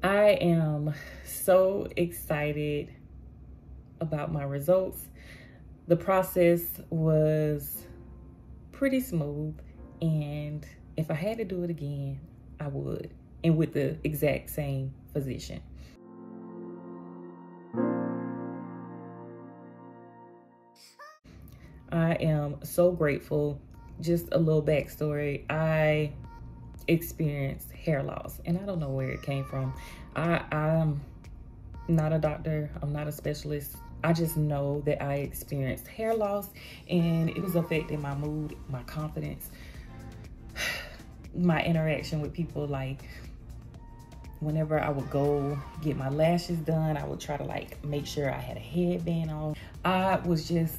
I am so excited about my results. The process was pretty smooth, and if I had to do it again, I would, and with the exact same physician. I am so grateful. Just a little backstory. I experienced hair loss, and I don't know where it came from. I'm not a doctor. I'm not a specialist. I just know that I experienced hair loss, and it was affecting my mood, my confidence, my interaction with people. Like, whenever I would go get my lashes done, I would try to like make sure I had a headband on. I was just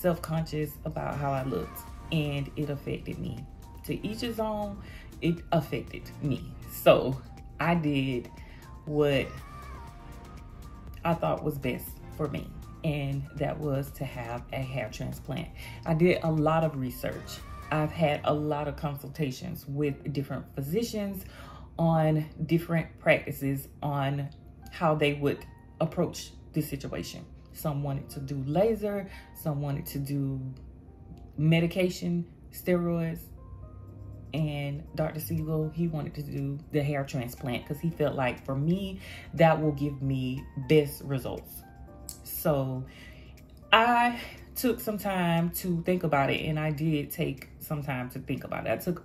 self-conscious about how I looked, and it affected me. To each his own, it affected me. So I did what I thought was best for me, and that was to have a hair transplant. I did a lot of research. I've had a lot of consultations with different physicians on different practices on how they would approach this situation. Some wanted to do laser, some wanted to do medication, steroids, and Dr. Siegel, he wanted to do the hair transplant because he felt like, for me, that will give me best results. So I took some time to think about it, and I did take some time to think about it. I took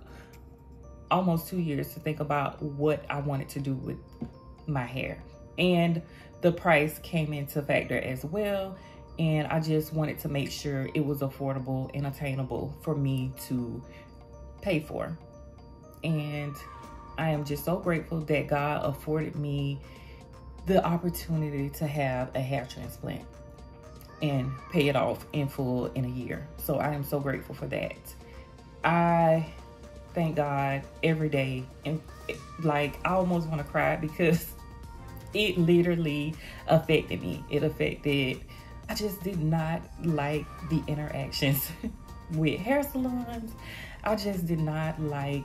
almost 2 years to think about what I wanted to do with my hair, and the price came into factor as well. And I just wanted to make sure it was affordable and attainable for me to pay for. And I am just so grateful that God afforded me the opportunity to have a hair transplant and pay it off in full in a year. So I am so grateful for that. I thank God every day, and like I almost want to cry because it literally affected me. I just did not like the interactions with hair salons. I just did not like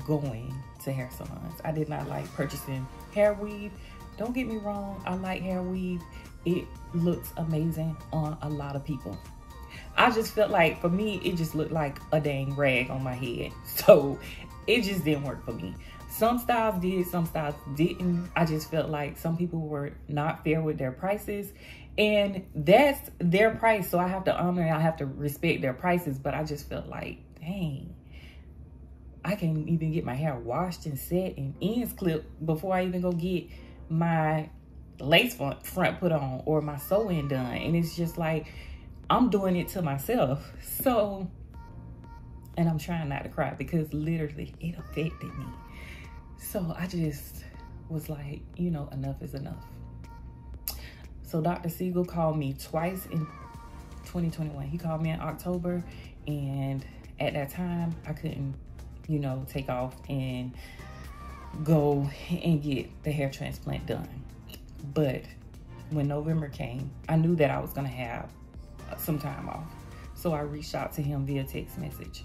going to hair salons. I did not like purchasing hair weave. Don't get me wrong, I like hair weave. It looks amazing on a lot of people. I just felt like, for me, it just looked like a dang rag on my head. So it just didn't work for me. Some styles did, some styles didn't. I just felt like some people were not fair with their prices, and that's their price. So I have to honor and I have to respect their prices. But I just felt like, dang, I can't even get my hair washed and set and ends clipped before I even go get my lace front put on or my sew-in done. And it's just like, I'm doing it to myself. So, and I'm trying not to cry because literally it affected me. So I just was like, you know, enough is enough. So Dr. Siegel called me twice in 2021. He called me in October, and at that time I couldn't, you know, take off and go and get the hair transplant done. But when November came, I knew that I was gonna have some time off. So I reached out to him via text message.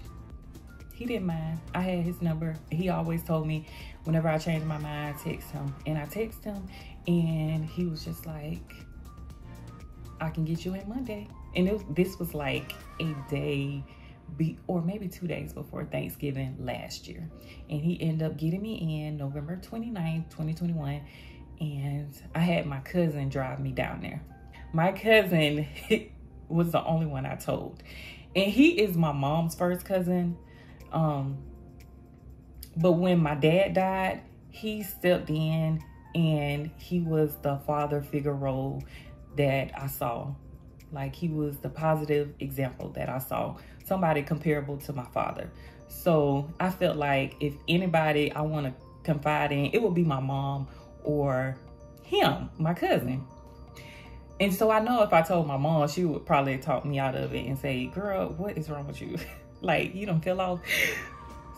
He didn't mind. I had his number. He always told me whenever I changed my mind, text him. And I texted him, and he was just like, I can get you in Monday. And this was like a day or maybe 2 days before Thanksgiving last year. And he ended up getting me in November 29th, 2021. And I had my cousin drive me down there. My cousin was the only one I told. And he is my mom's first cousin. But when my dad died, he stepped in, and he was the father figure role that I saw. Like, he was the positive example that I saw. Somebody comparable to my father. So I felt like if anybody I want to confide in, it would be my mom or him, my cousin. And so I know if I told my mom, she would probably talk me out of it and say, girl, what is wrong with you? Like, you don't feel off.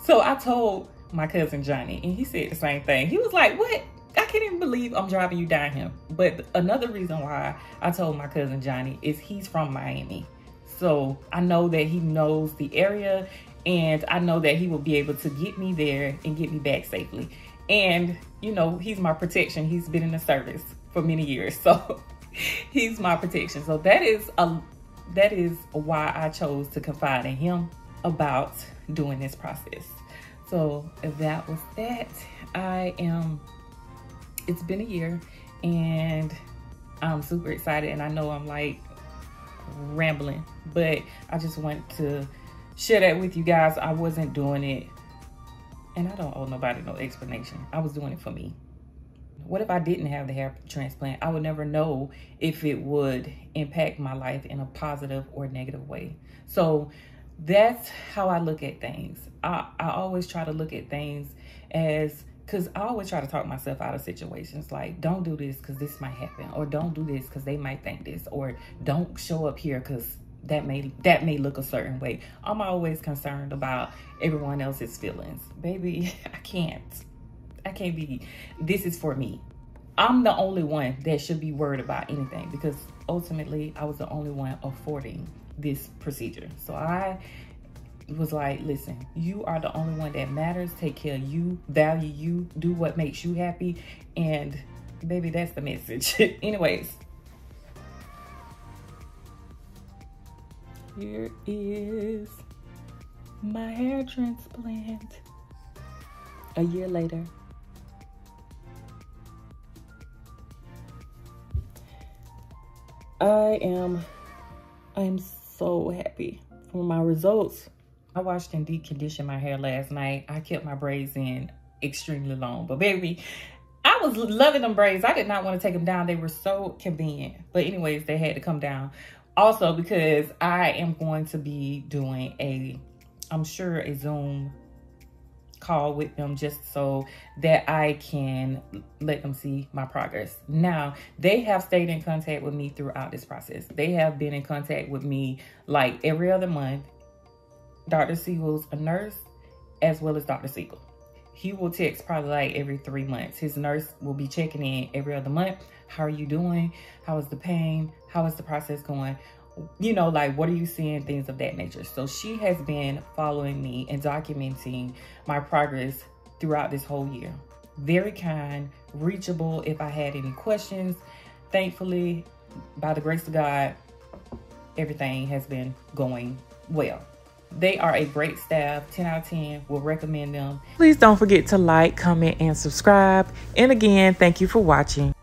So I told my cousin Johnny, and he said the same thing. He was like, what? I can't even believe I'm driving you down here. But another reason why I told my cousin Johnny is he's from Miami. So I know that he knows the area, and I know that he will be able to get me there and get me back safely. And, you know, he's my protection. He's been in the service for many years. So he's my protection. So that is why I chose to confide in him about doing this process. So that was that. It's been a year and I'm super excited, and I know I'm like rambling, but I just want to share that with you guys. I wasn't doing it, and I don't owe nobody no explanation. I was doing it for me. What if I didn't have the hair transplant? I would never know if it would impact my life in a positive or negative way. So that's how I look at things. I always try to look at things as, because I always try to talk myself out of situations. Like, don't do this because this might happen, or don't do this because they might think this, or don't show up here because that may look a certain way. I'm always concerned about everyone else's feelings. Baby, I can't be, this is for me. I'm the only one that should be worried about anything, because ultimately I was the only one affording this procedure. So I was like, listen, you are the only one that matters. Take care of you, value you, do what makes you happy. And baby, that's the message. Anyways, here is my hair transplant a year later. I am so happy for my results. I washed and deep conditioned my hair last night. I kept my braids in extremely long, but baby, I was loving them braids. I did not want to take them down. They were so convenient, but anyways, they had to come down. Also, because I am going to be doing I'm sure a Zoom call with them, just so that I can let them see my progress. Now, they have stayed in contact with me throughout this process. They have been in contact with me like every other month. Dr. Siegel's a nurse, as well as Dr. Siegel. He will text probably like every 3 months. His nurse will be checking in every other month. How are you doing? How is the pain? How is the process going? You know, like, what are you seeing? Things of that nature. So she has been following me and documenting my progress throughout this whole year. Very kind, reachable if I had any questions. Thankfully, by the grace of God, everything has been going well. They are a great staff. 10 out of 10. Will recommend them. Please don't forget to like, comment, and subscribe. And again, thank you for watching.